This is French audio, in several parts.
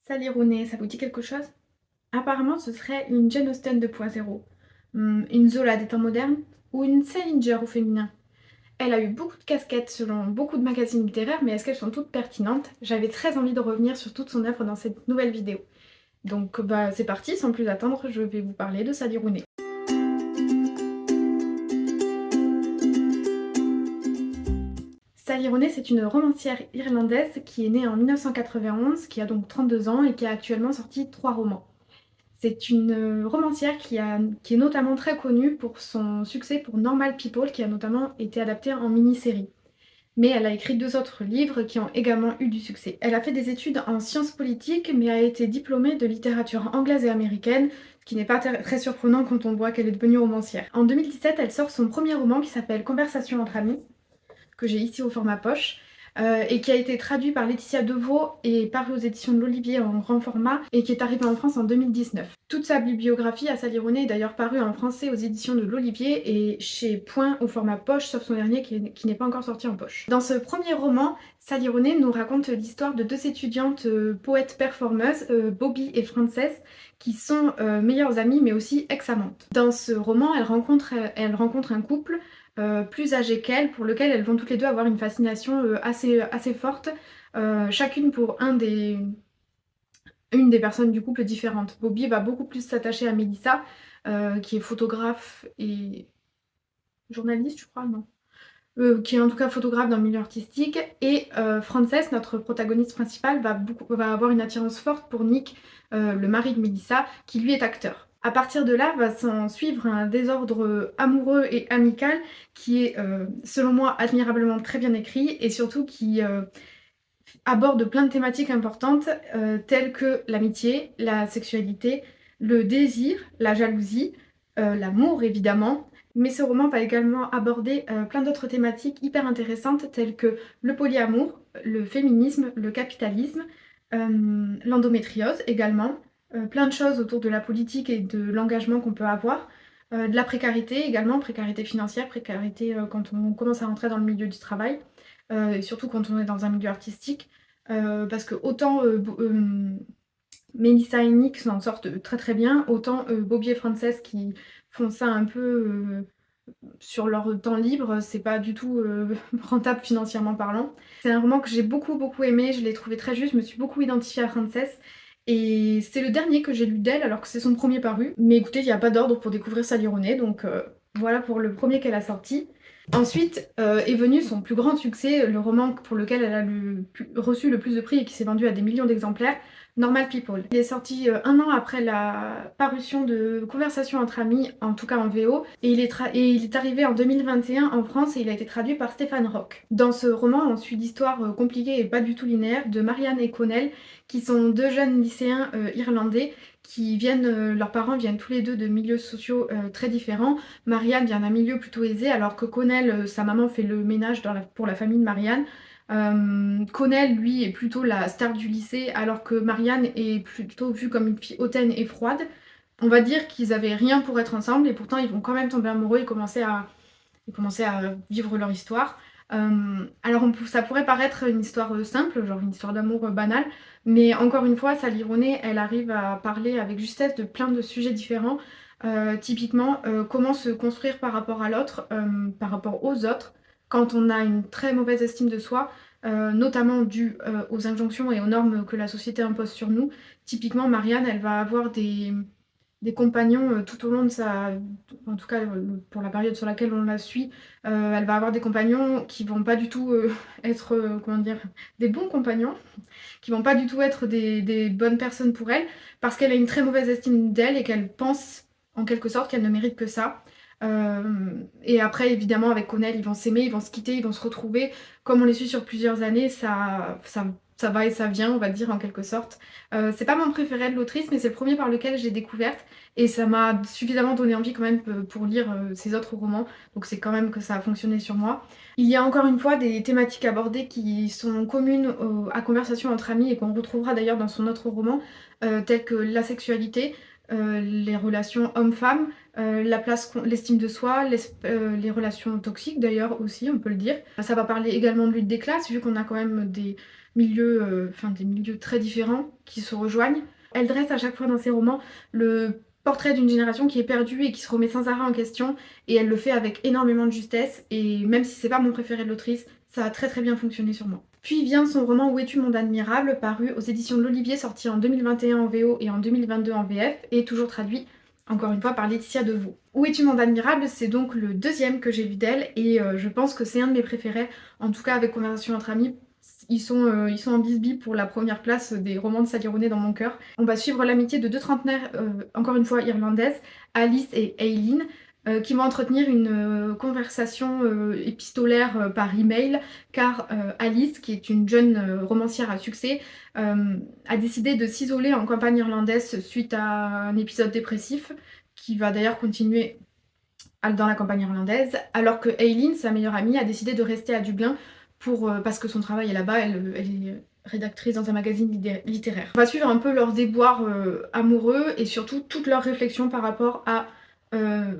Sally Rooney, ça vous dit quelque chose? Apparemment, ce serait une Jane Austen 2.0, une Zola des temps modernes ou une Salinger au féminin. Elle a eu beaucoup de casquettes selon beaucoup de magazines littéraires, mais est-ce qu'elles sont toutes pertinentes? J'avais très envie de revenir sur toute son œuvre dans cette nouvelle vidéo. Donc c'est parti, sans plus attendre, je vais vous parler de Sally Rooney. Sally Rooney, c'est une romancière irlandaise qui est née en 1991, qui a donc 32 ans et qui a actuellement sorti 3 romans. C'est une romancière qui est notamment très connue pour son succès pour Normal People, qui a notamment été adapté en mini-série. Mais elle a écrit 2 autres livres qui ont également eu du succès. Elle a fait des études en sciences politiques, mais a été diplômée de littérature anglaise et américaine, ce qui n'est pas très surprenant quand on voit qu'elle est devenue romancière. En 2017, elle sort son premier roman qui s'appelle Conversation entre amis, que j'ai ici au format poche, et qui a été traduit par Laetitia Deveau et paru aux éditions de l'Olivier en grand format et qui est arrivé en France en 2019. Toute sa bibliographie à Sally Rooney est d'ailleurs parue en français aux éditions de l'Olivier et chez Point au format poche, sauf son dernier qui n'est pas encore sorti en poche. Dans ce premier roman, Sally Rooney nous raconte l'histoire de 2 étudiantes poètes-performeuses, Bobby et Frances, qui sont meilleures amies mais aussi ex-amantes. Dans ce roman, elle rencontre un couple plus âgées qu'elles, pour lequel elles vont toutes les deux avoir une fascination assez forte, chacune pour une des personnes du couple différentes. Bobby va beaucoup plus s'attacher à Melissa, qui est photographe et journaliste, je crois, non qui est en tout cas photographe dans le milieu artistique, et Frances, notre protagoniste principale, va avoir une attirance forte pour Nick, le mari de Melissa, qui lui est acteur. À partir de là, va s'en suivre un désordre amoureux et amical qui est, selon moi, admirablement très bien écrit et surtout qui aborde plein de thématiques importantes telles que l'amitié, la sexualité, le désir, la jalousie, l'amour évidemment. Mais ce roman va également aborder plein d'autres thématiques hyper intéressantes telles que le polyamour, le féminisme, le capitalisme, l'endométriose également, plein de choses autour de la politique et de l'engagement qu'on peut avoir, de la précarité également, précarité financière, précarité quand on commence à rentrer dans le milieu du travail, et surtout quand on est dans un milieu artistique, parce que autant Melissa et Nick s'en sortent très très bien, autant Bobby et Frances qui font ça un peu sur leur temps libre, c'est pas du tout rentable financièrement parlant. C'est un roman que j'ai beaucoup aimé, je l'ai trouvé très juste, je me suis beaucoup identifiée à Frances. Et c'est le dernier que j'ai lu d'elle alors que c'est son premier paru. Mais écoutez, il n'y a pas d'ordre pour découvrir Sally Rooney, donc voilà pour le premier qu'elle a sorti. Ensuite est venu son plus grand succès, le roman pour lequel elle a reçu le plus de prix et qui s'est vendu à des millions d'exemplaires, Normal People. Il est sorti 1 an après la parution de Conversation entre amis, en tout cas en VO, et il est arrivé en 2021 en France et il a été traduit par Stéphane Roch. Dans ce roman, on suit l'histoire compliquée et pas du tout linéaire de Marianne et Connell, qui sont 2 jeunes lycéens irlandais qui leurs parents viennent tous les deux de milieux sociaux très différents. Marianne vient d'un milieu plutôt aisé, alors que Connell, sa maman fait le ménage pour la famille de Marianne. Connell, lui, est plutôt la star du lycée, alors que Marianne est plutôt vue comme une fille hautaine et froide. On va dire qu'ils avaient rien pour être ensemble, et pourtant ils vont quand même tomber amoureux et commencer à vivre leur histoire. Alors ça pourrait paraître une histoire simple, genre une histoire d'amour banale, mais encore une fois, Sally Rooney, elle arrive à parler avec justesse de plein de sujets différents. Typiquement, comment se construire par rapport à l'autre, par rapport aux autres, quand on a une très mauvaise estime de soi, notamment due aux injonctions et aux normes que la société impose sur nous. Typiquement, Marianne, elle va avoir des compagnons tout au long de en tout cas pour la période sur laquelle on la suit, elle va avoir des compagnons qui vont pas du tout être, comment dire, des bons compagnons, qui vont pas du tout être des bonnes personnes pour elle, parce qu'elle a une très mauvaise estime d'elle et qu'elle pense en quelque sorte qu'elle ne mérite que ça. Et après, évidemment, avec Connell, ils vont s'aimer, ils vont se quitter, ils vont se retrouver. Comme on les suit sur plusieurs années, ça va et ça vient, on va dire, en quelque sorte. C'est pas mon préféré de l'autrice, mais c'est le premier par lequel j'ai découverte. Et ça m'a suffisamment donné envie quand même pour lire ses autres romans. Donc c'est quand même que ça a fonctionné sur moi. Il y a encore une fois des thématiques abordées qui sont communes à Conversation entre amis et qu'on retrouvera d'ailleurs dans son autre roman, telles que la sexualité, les relations hommes-femmes, l'estime de soi, les relations toxiques d'ailleurs aussi, on peut le dire. Ça va parler également de lutte des classes, vu qu'on a quand même milieux, enfin des milieux très différents qui se rejoignent. Elle dresse à chaque fois dans ses romans le portrait d'une génération qui est perdue et qui se remet sans arrêt en question, et elle le fait avec énormément de justesse, et même si c'est pas mon préféré de l'autrice, ça a très très bien fonctionné sur moi. Puis vient son roman Où es-tu mon admirable, paru aux éditions de l'Olivier, sorti en 2021 en VO et en 2022 en VF, et toujours traduit encore une fois par Laetitia Deveau. Où es-tu mon admirable, c'est donc le deuxième que j'ai lu d'elle, et je pense que c'est un de mes préférés, en tout cas avec Conversation entre amis. Ils sont en bisbille pour la première place des romans de Sally Rooney dans mon cœur. On va suivre l'amitié de deux trentenaires, encore une fois irlandaises, Alice et Aileen, qui vont entretenir une conversation épistolaire par email, car Alice, qui est une jeune romancière à succès, a décidé de s'isoler en campagne irlandaise suite à un épisode dépressif, qui va d'ailleurs continuer dans la campagne irlandaise, alors que Aileen, sa meilleure amie, a décidé de rester à Dublin parce que son travail est là-bas, elle est rédactrice dans un magazine littéraire. On va suivre un peu leurs déboires amoureux et surtout toutes leurs réflexions par rapport euh,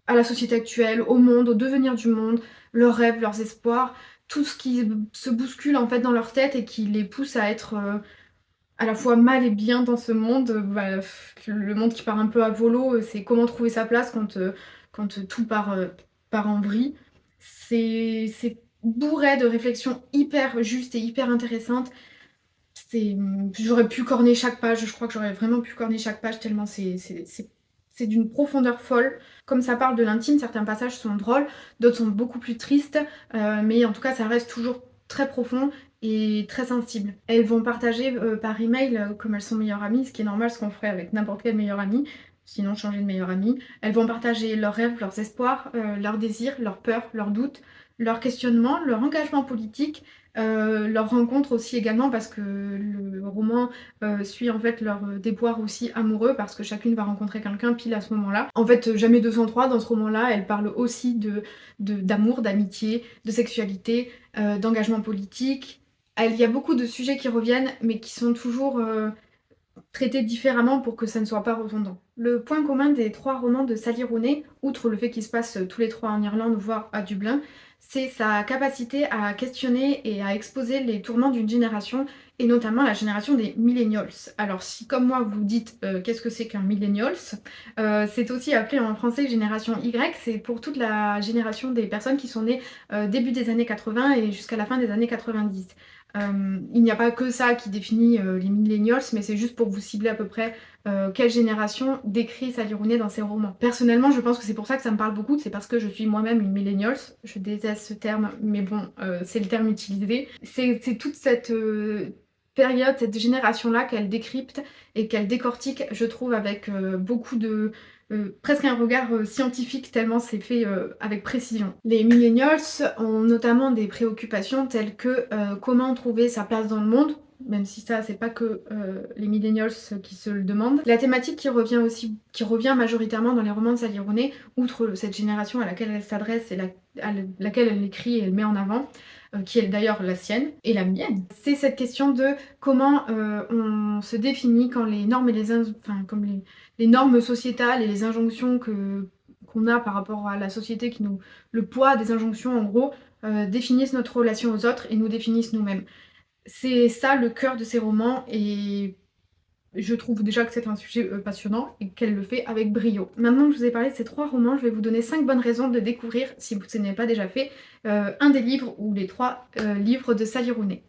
à la société actuelle, au monde, au devenir du monde, leurs rêves, leurs espoirs, tout ce qui se bouscule en fait dans leur tête et qui les pousse à être à la fois mal et bien dans ce monde. Le monde qui part un peu à volo, c'est comment trouver sa place quand tout part en vrille. C'est bourré de réflexions hyper justes et hyper intéressantes. J'aurais pu corner chaque page, je crois que j'aurais vraiment pu corner chaque page tellement c'est d'une profondeur folle. Comme ça parle de l'intime, certains passages sont drôles, d'autres sont beaucoup plus tristes, mais en tout cas ça reste toujours très profond et très sensible. Elles vont partager par email, comme elles sont meilleures amies, ce qui est normal, ce qu'on ferait avec n'importe quelle meilleure amie, sinon changer de meilleure amie. Elles vont partager leurs rêves, leurs espoirs, leurs désirs, leurs peurs, leurs doutes, leurs questionnements, leur engagement politique, leur rencontre aussi également, parce que le roman suit en fait leur déboire aussi amoureux, parce que chacune va rencontrer quelqu'un pile à ce moment-là. En fait, jamais 203 dans ce roman-là, elle parle aussi d'amour, d'amitié, de sexualité, d'engagement politique. Il y a beaucoup de sujets qui reviennent, mais qui sont toujours traités différemment pour que ça ne soit pas redondant. Le point commun des trois romans de Sally Rooney, outre le fait qu'ils se passent tous les trois en Irlande, voire à Dublin, c'est sa capacité à questionner et à exposer les tourments d'une génération, et notamment la génération des millennials. Alors si comme moi vous dites qu'est-ce que c'est qu'un millennials, c'est aussi appelé en français génération Y, c'est pour toute la génération des personnes qui sont nées début des années 80 et jusqu'à la fin des années 90. Il n'y a pas que ça qui définit les millennials, mais c'est juste pour vous cibler à peu près quelle génération décrit Sally Rooney dans ses romans. Personnellement, je pense que c'est pour ça que ça me parle beaucoup, c'est parce que je suis moi-même une millennials. Je déteste ce terme, mais bon, c'est le terme utilisé. C'est toute cette période, cette génération-là qu'elle décrypte et qu'elle décortique, je trouve, avec beaucoup de presque un regard scientifique, tellement c'est fait avec précision. Les millennials ont notamment des préoccupations telles que comment trouver sa place dans le monde, même si ça c'est pas que les millennials qui se le demandent. La thématique qui revient majoritairement dans les romans de Sally Rooney, outre cette génération à laquelle elle s'adresse et à laquelle elle écrit et elle met en avant, qui est d'ailleurs la sienne et la mienne, c'est cette question de comment on se définit quand les normes et comme les normes sociétales et les injonctions qu'on a par rapport à la société le poids des injonctions en gros, définissent notre relation aux autres et nous définissent nous-mêmes. C'est ça le cœur de ces romans, et je trouve déjà que c'est un sujet passionnant et qu'elle le fait avec brio. Maintenant que je vous ai parlé de ces trois romans, je vais vous donner 5 bonnes raisons de découvrir, si ce n'est pas déjà fait, un des livres ou les 3 livres de Sally Rooney.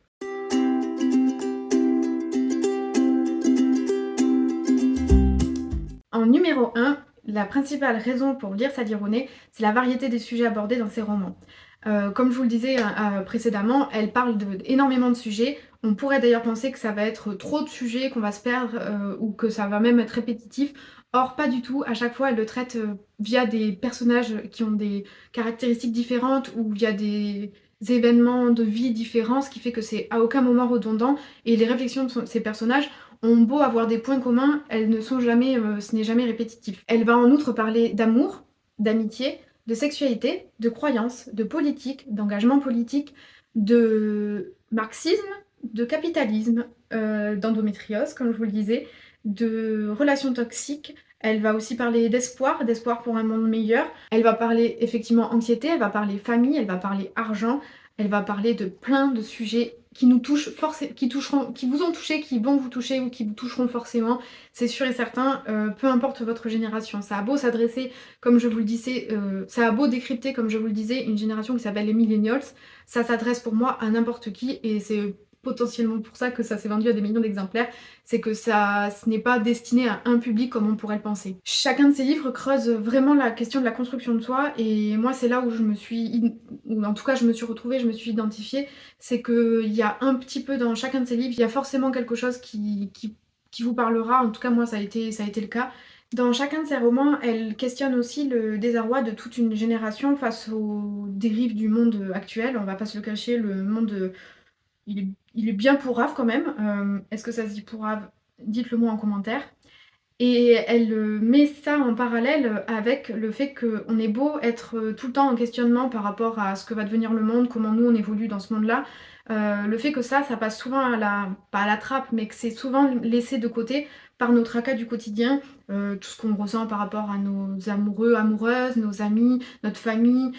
En numéro 1, la principale raison pour lire Sally Rooney, c'est la variété des sujets abordés dans ses romans. Comme je vous le disais précédemment, elle parle énormément de sujets. On pourrait d'ailleurs penser que ça va être trop de sujets, qu'on va se perdre ou que ça va même être répétitif. Or, pas du tout. À chaque fois, elle le traite via des personnages qui ont des caractéristiques différentes ou via des événements de vie différents, ce qui fait que c'est à aucun moment redondant. Et les réflexions de ces personnages ont beau avoir des points communs, elles ne sont jamais, ce n'est jamais répétitif. Elle va en outre parler d'amour, d'amitié, de sexualité, de croyances, de politique, d'engagement politique, de marxisme, de capitalisme, d'endométriose, comme je vous le disais, de relations toxiques. Elle va aussi parler d'espoir, d'espoir pour un monde meilleur. Elle va parler effectivement anxiété, elle va parler famille, elle va parler argent, elle va parler de plein de sujets qui nous touchent qui vous ont touché, qui vont vous toucher ou qui vous toucheront forcément, c'est sûr et certain, peu importe votre génération. Ça a beau s'adresser, comme je vous le disais, ça a beau décrypter, comme je vous le disais, une génération qui s'appelle les millennials, ça s'adresse pour moi à n'importe qui et c'est potentiellement pour ça que ça s'est vendu à des millions d'exemplaires, c'est que ce n'est pas destiné à un public comme on pourrait le penser. Chacun de ces livres creuse vraiment la question de la construction de soi et moi c'est là où je me suis ou en tout cas je me suis retrouvée, je me suis identifiée, c'est qu'il y a un petit peu dans chacun de ces livres, il y a forcément quelque chose qui vous parlera, en tout cas moi ça a été le cas. Dans chacun de ces romans, elle questionne aussi le désarroi de toute une génération face aux dérives du monde actuel. On va pas se le cacher, le monde, il est bien pourrave quand même. Est-ce que ça se dit pourrave? Dites-le moi en commentaire. Et elle met ça en parallèle avec le fait qu'on est beau être tout le temps en questionnement par rapport à ce que va devenir le monde, comment nous on évolue dans ce monde-là. Le fait que ça passe souvent pas à la trappe, mais que c'est souvent laissé de côté par nos tracas du quotidien, tout ce qu'on ressent par rapport à nos amoureux, amoureuses, nos amis, notre famille,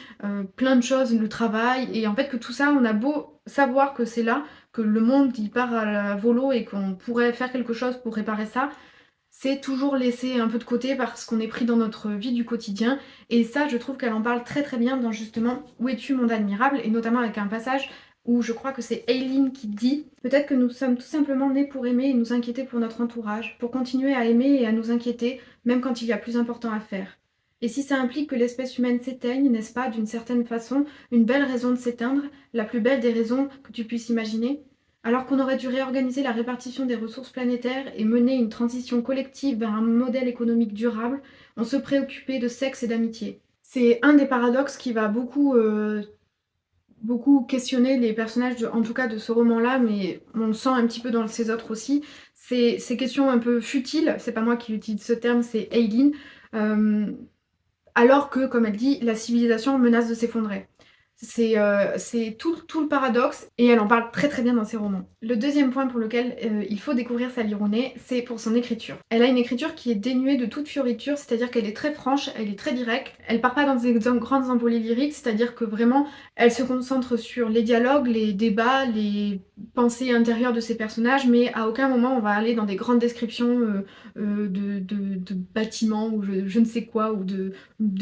plein de choses, le travail, et en fait que tout ça, on a beau savoir que c'est là, que le monde il part à la volo et qu'on pourrait faire quelque chose pour réparer ça, c'est toujours laissé un peu de côté parce qu'on est pris dans notre vie du quotidien. Et ça, je trouve qu'elle en parle très très bien dans justement Où es-tu, monde admirable, et notamment avec un passage où je crois que c'est Aileen qui dit peut-être que nous sommes tout simplement nés pour aimer et nous inquiéter pour notre entourage, pour continuer à aimer et à nous inquiéter, même quand il y a plus important à faire. Et si ça implique que l'espèce humaine s'éteigne, n'est-ce pas, d'une certaine façon, une belle raison de s'éteindre, la plus belle des raisons que tu puisses imaginer? Alors qu'on aurait dû réorganiser la répartition des ressources planétaires et mener une transition collective vers un modèle économique durable, on se préoccupait de sexe et d'amitié. C'est un des paradoxes qui va beaucoup questionner les personnages, en tout cas de ce roman-là, mais on le sent un petit peu dans ces autres aussi. Ces questions un peu futiles, c'est pas moi qui utilise ce terme, c'est Aileen, euh, alors que, comme elle dit, la civilisation menace de s'effondrer. C'est tout le paradoxe et elle en parle très très bien dans ses romans. Le deuxième point pour lequel il faut découvrir Sally Rooney, c'est pour son écriture. Elle a une écriture qui est dénuée de toute fioriture, c'est-à-dire qu'elle est très franche, elle est très directe, elle part pas dans des grandes embolies lyriques, c'est-à-dire que vraiment elle se concentre sur les dialogues, les débats, les pensées intérieures de ses personnages, mais à aucun moment on va aller dans des grandes descriptions de bâtiments ou je ne sais quoi, ou de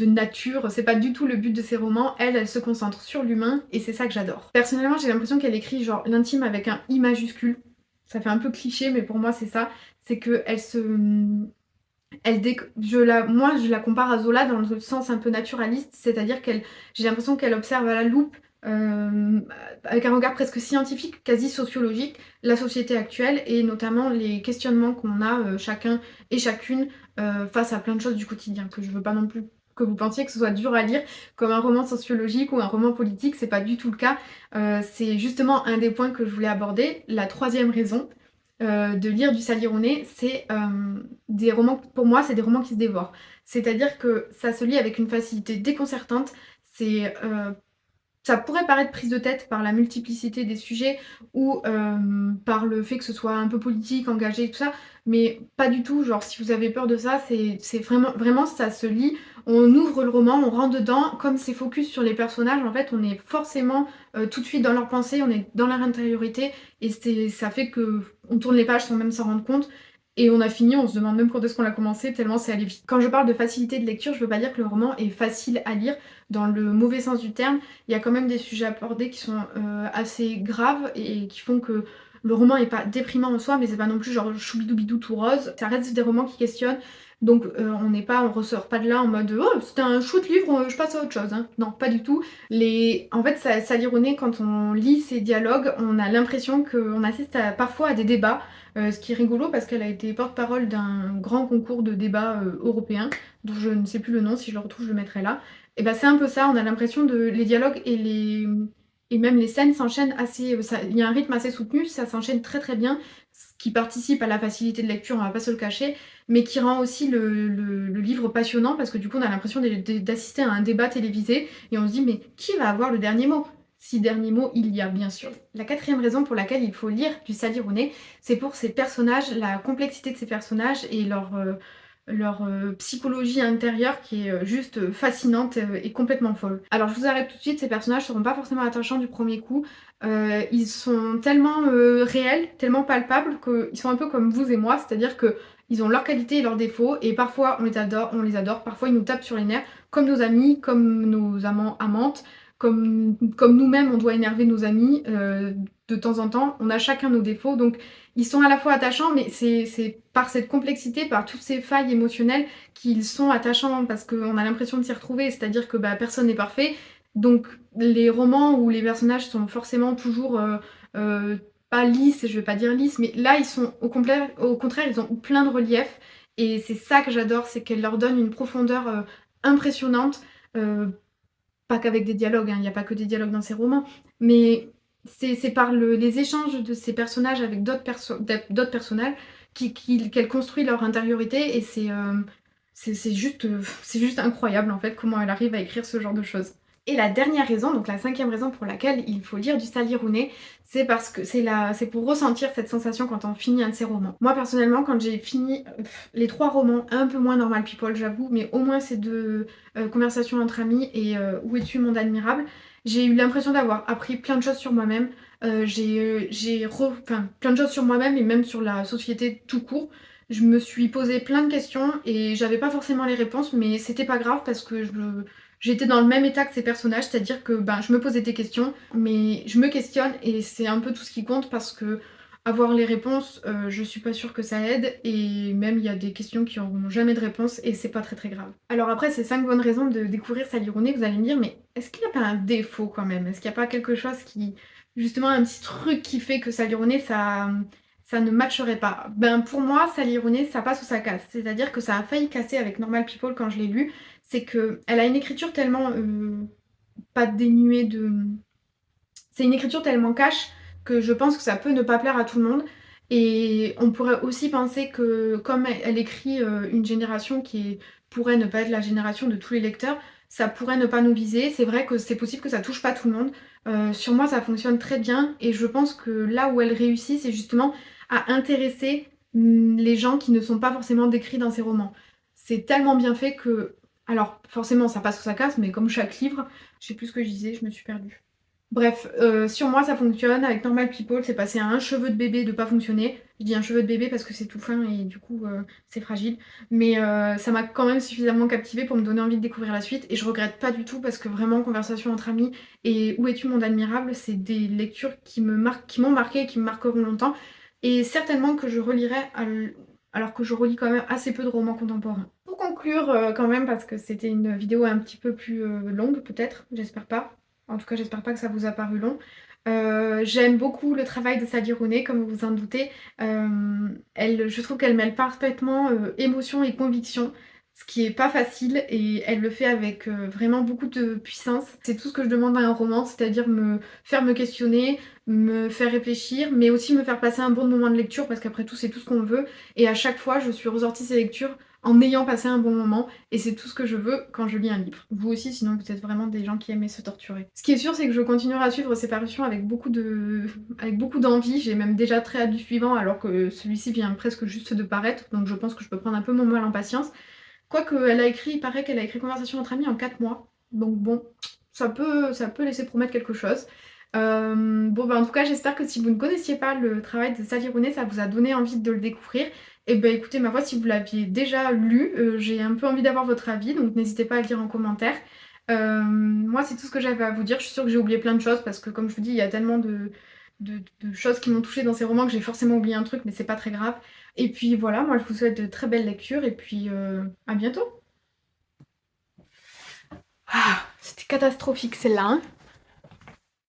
nature. C'est pas du tout le but de ses romans. Elle se concentre sur l'humain et c'est ça que j'adore. Personnellement, j'ai l'impression qu'elle écrit genre l'intime avec un I majuscule. Ça fait un peu cliché, mais pour moi c'est ça. C'est que elle se, moi je la compare à Zola dans le sens un peu naturaliste, c'est-à-dire j'ai l'impression qu'elle observe à la loupe, euh, avec un regard presque scientifique, quasi sociologique, la société actuelle et notamment les questionnements qu'on a chacun et chacune face à plein de choses du quotidien, que je veux pas non plus que vous pensiez que ce soit dur à lire comme un roman sociologique ou un roman politique, c'est pas du tout le cas. C'est justement un des points que je voulais aborder. La troisième raison de lire du Sally Rooney, c'est des romans, pour moi, c'est des romans qui se dévorent. C'est-à-dire que ça se lit avec une facilité déconcertante. C'est Ça pourrait paraître prise de tête par la multiplicité des sujets ou par le fait que ce soit un peu politique, engagé, tout ça, mais pas du tout. Genre, si vous avez peur de ça, c'est vraiment, ça se lit. On ouvre le roman, on rentre dedans, comme c'est focus sur les personnages, en fait, on est forcément tout de suite dans leur pensée, on est dans leur intériorité, et ça fait que on tourne les pages sans même s'en rendre compte. Et on a fini, on se demande même quand est-ce qu'on l'a commencé, tellement c'est allé vite. Quand je parle de facilité de lecture, je veux pas dire que le roman est facile à lire dans le mauvais sens du terme. Il y a quand même des sujets abordés qui sont assez graves et qui font que le roman est pas déprimant en soi, mais c'est pas non plus genre choubidoubidou tout rose. Ça reste des romans qui questionnent, donc on ressort pas de là en mode oh c'était un chouette livre, je passe à autre chose. Hein. Non, pas du tout. En fait, ça l'ironie quand on lit ces dialogues, on a l'impression qu'on assiste parfois à des débats. Ce qui est rigolo parce qu'elle a été porte-parole d'un grand concours de débat européen, dont je ne sais plus le nom, si je le retrouve, je le mettrai là. Et ben c'est un peu ça, on a l'impression de les dialogues et même les scènes s'enchaînent assez. Il y a un rythme assez soutenu, ça s'enchaîne très très bien, ce qui participe à la facilité de lecture, on va pas se le cacher, mais qui rend aussi le livre passionnant parce que du coup on a l'impression d'assister à un débat télévisé et on se dit mais qui va avoir le dernier mot? Si dernier mot il y a bien sûr. La quatrième raison pour laquelle il faut lire du Sally Rooney, c'est pour ses personnages, la complexité de ses personnages et psychologie intérieure qui est, juste, fascinante, et complètement folle. Alors je vous arrête tout de suite, ces personnages seront pas forcément attachants du premier coup. Ils sont tellement, réels, tellement palpables qu'ils sont un peu comme vous et moi, c'est-à-dire qu'ils ont leurs qualités et leurs défauts et parfois on les adore, parfois ils nous tapent sur les nerfs, comme nos amis, comme nos amants, amantes, comme nous-mêmes on doit énerver nos amis, de temps en temps. On a chacun nos défauts, donc ils sont à la fois attachants, mais c'est par cette complexité, par toutes ces failles émotionnelles qu'ils sont attachants parce qu'on a l'impression de s'y retrouver. C'est-à-dire que, bah, personne n'est parfait, donc les romans où les personnages sont forcément toujours, heu, pas lisses, je vais pas dire lisses, mais là ils sont au contraire, ils ont plein de relief et c'est ça que j'adore, c'est qu'elle leur donne une profondeur, impressionnante, heu pas qu'avec des dialogues, hein, il y a pas que des dialogues dans ces romans, mais c'est par les échanges de ces personnages avec d'autres personnages qu'elle construit leur intériorité et c'est juste, c'est juste incroyable en fait comment elle arrive à écrire ce genre de choses. Et la dernière raison, donc la 5e raison pour laquelle il faut lire du Sally Rooney, c'est parce que c'est pour ressentir cette sensation quand on finit un de ses romans. Moi personnellement, quand j'ai fini, les 3 romans, un peu moins Normal People j'avoue, mais au moins ces 2 Conversations entre amis et Où es-tu monde admirable, j'ai eu l'impression d'avoir appris plein de choses sur moi-même. Enfin plein de choses sur moi-même et même sur la société tout court. Je me suis posé plein de questions et j'avais pas forcément les réponses, mais c'était pas grave parce que j'étais dans le même état que ces personnages, c'est-à-dire que ben, je me posais des questions, mais je me questionne et c'est un peu tout ce qui compte parce que avoir les réponses, je suis pas sûre que ça aide et même il y a des questions qui auront jamais de réponse et c'est pas très très grave. Alors après ces 5 bonnes raisons de découvrir Sally Rooney, vous allez me dire: «Mais est-ce qu'il y a pas un défaut quand même? Est-ce qu'il y a pas quelque chose qui justement un petit truc qui fait que Sally Rooney ça ne matcherait pas?» Ben pour moi, Sally Rooney ça passe ou ça casse. C'est-à-dire que ça a failli casser avec Normal People quand je l'ai lu, c'est qu'elle a une écriture tellement, pas dénuée de c'est une écriture tellement cash que je pense que ça peut ne pas plaire à tout le monde et on pourrait aussi penser que comme elle écrit, une génération qui pourrait ne pas être la génération de tous les lecteurs, ça pourrait ne pas nous viser. C'est vrai que c'est possible que ça touche pas tout le monde. Sur moi, ça fonctionne très bien et je pense que là où elle réussit, c'est justement à intéresser, les gens qui ne sont pas forcément décrits dans ses romans. C'est tellement bien fait que alors forcément ça passe ou ça casse, mais comme chaque livre, je sais plus ce que je disais, je me suis perdue. Bref, sur moi ça fonctionne, avec Normal People c'est passé à un cheveu de bébé de pas fonctionner. Je dis un cheveu de bébé parce que c'est tout fin et du coup, c'est fragile. Mais ça m'a quand même suffisamment captivée pour me donner envie de découvrir la suite et je regrette pas du tout parce que vraiment Conversation entre amis et Où es-tu monde admirable, c'est des lectures qui m'ont marquée et qui me marqueront longtemps et certainement que je relirai alors que je relis quand même assez peu de romans contemporains. Pour conclure, quand même parce que c'était une vidéo un petit peu plus, longue peut-être, j'espère pas. En tout cas, j'espère pas que ça vous a paru long. J'aime beaucoup le travail de Sally Rooney, comme vous vous en doutez. Je trouve qu'elle mêle parfaitement émotion et conviction, ce qui est pas facile, et elle le fait avec vraiment beaucoup de puissance. C'est tout ce que je demande à un roman, c'est-à-dire me faire me questionner, me faire réfléchir, mais aussi me faire passer un bon moment de lecture, parce qu'après tout, c'est tout ce qu'on veut. Et à chaque fois, je suis ressortie ces lectures en ayant passé un bon moment, et c'est tout ce que je veux quand je lis un livre. Vous aussi, sinon vous êtes vraiment des gens qui aiment se torturer. Ce qui est sûr, c'est que je continuerai à suivre ces parutions avec avec beaucoup d'envie. J'ai même déjà très hâte du suivant, alors que celui-ci vient presque juste de paraître, donc je pense que je peux prendre un peu mon mal en patience. Quoique, il paraît qu'elle a écrit Conversation entre amis en 4 mois, donc bon, ça peut laisser promettre quelque chose. Bon bah en tout cas j'espère que si vous ne connaissiez pas le travail de Sally Rooney, ça vous a donné envie de le découvrir. Et bah écoutez, ma foi, si vous l'aviez déjà lu, j'ai un peu envie d'avoir votre avis, donc n'hésitez pas à le dire en commentaire. Moi c'est tout ce que j'avais à vous dire, je suis sûre que j'ai oublié plein de choses parce que comme je vous dis, il y a tellement de choses qui m'ont touchée dans ces romans que j'ai forcément oublié un truc, mais c'est pas très grave. Et puis voilà, moi je vous souhaite de très belles lectures et puis à bientôt. Ah, c'était catastrophique celle-là, hein.